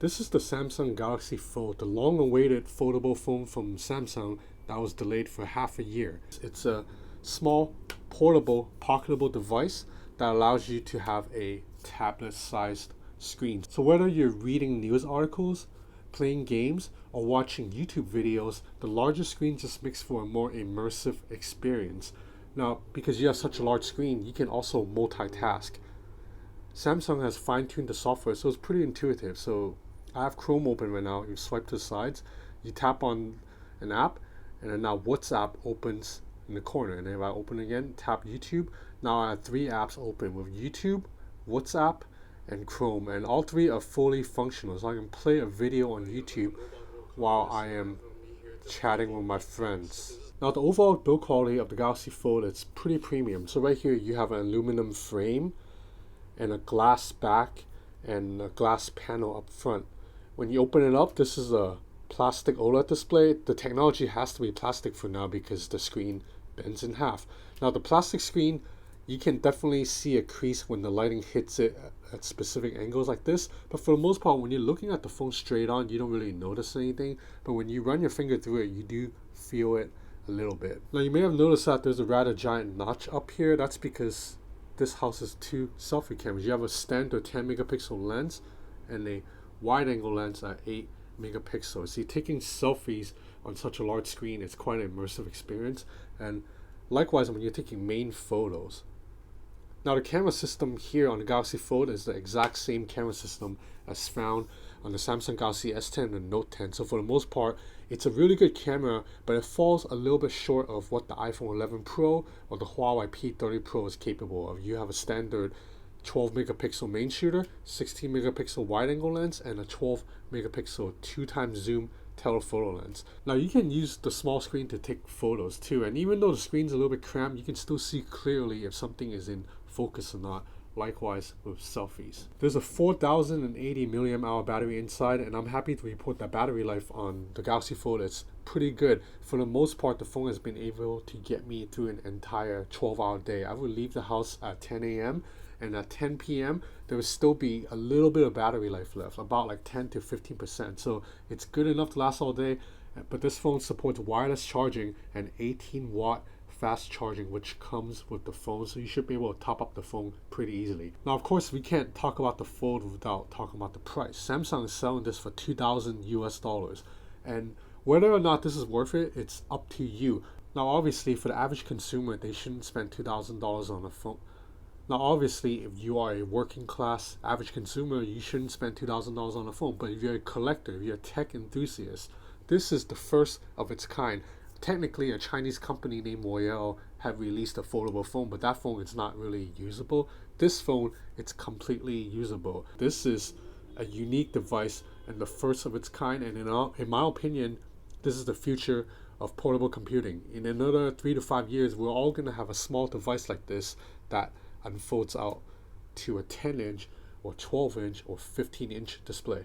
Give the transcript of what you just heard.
This is the Samsung Galaxy Fold, the long-awaited foldable phone from Samsung that was delayed for half a year. It's a small, portable, pocketable device that allows you to have a tablet-sized screen. So whether you're reading news articles, playing games, or watching YouTube videos, the larger screen just makes for a more immersive experience. Now, because you have such a large screen, you can also multitask. Samsung has fine-tuned the software, so it's pretty intuitive. So I have Chrome open right now. You swipe to the sides, you tap on an app, and then now WhatsApp opens in the corner. And then if I open again, tap YouTube, now I have 3 apps open with YouTube, WhatsApp, and Chrome. And all 3 are fully functional. So I can play a video on YouTube while I am chatting with my friends. Now the overall build quality of the Galaxy Fold is pretty premium. So right here you have an aluminum frame and a glass back and a glass panel up front. When you open it up, this is a plastic OLED display. The technology has to be plastic for now because the screen bends in half. Now the plastic screen, you can definitely see a crease when the lighting hits it at specific angles like this, but for the most part when you're looking at the phone straight on, you don't really notice anything, but when you run your finger through it, you do feel it a little bit. Now you may have noticed that there's a rather giant notch up here. That's because this houses 2 selfie cameras. You have a standard 10 megapixel lens and a wide angle lens at 8 megapixels. See, taking selfies on such a large screen is quite an immersive experience, and likewise when you're taking main photos. Now the camera system here on the Galaxy Fold is the exact same camera system as found on the Samsung Galaxy S10 and the Note 10. So for the most part, it's a really good camera, but it falls a little bit short of what the iPhone 11 Pro or the Huawei P30 Pro is capable of. You have a standard 12 megapixel main shooter, 16 megapixel wide angle lens, and a 12 megapixel 2x zoom telephoto lens. Now you can use the small screen to take photos too, and even though the screen's a little bit cramped, you can still see clearly if something is in focus or not. Likewise with selfies. There's a 4080 mAh battery inside, and I'm happy to report that battery life on the Galaxy Fold is pretty good. For the most part, the phone has been able to get me through an entire 12-hour day. I would leave the house at 10 a.m. and at 10 p.m. there would still be a little bit of battery life left, about like 10 to 15%. So it's good enough to last all day, but this phone supports wireless charging and 18-watt fast charging, which comes with the phone, so you should be able to top up the phone pretty easily. Now of course we can't talk about the Fold without talking about the price. Samsung is selling this for $2,000 US, and whether or not this is worth it, it's up to you. Now obviously for the average consumer, they shouldn't spend $2,000 on a phone. Now obviously if you are a working class average consumer, you shouldn't spend $2,000 on a phone, but if you're a collector, if you're a tech enthusiast, this is the first of its kind. Technically a Chinese company named Royale have released a foldable phone, but that phone is not really usable. This phone, it's completely usable. This is a unique device and the first of its kind, and in my opinion, this is the future of portable computing. In another 3 to 5 years, we're all going to have a small device like this that unfolds out to a 10-inch or 12-inch or 15-inch display.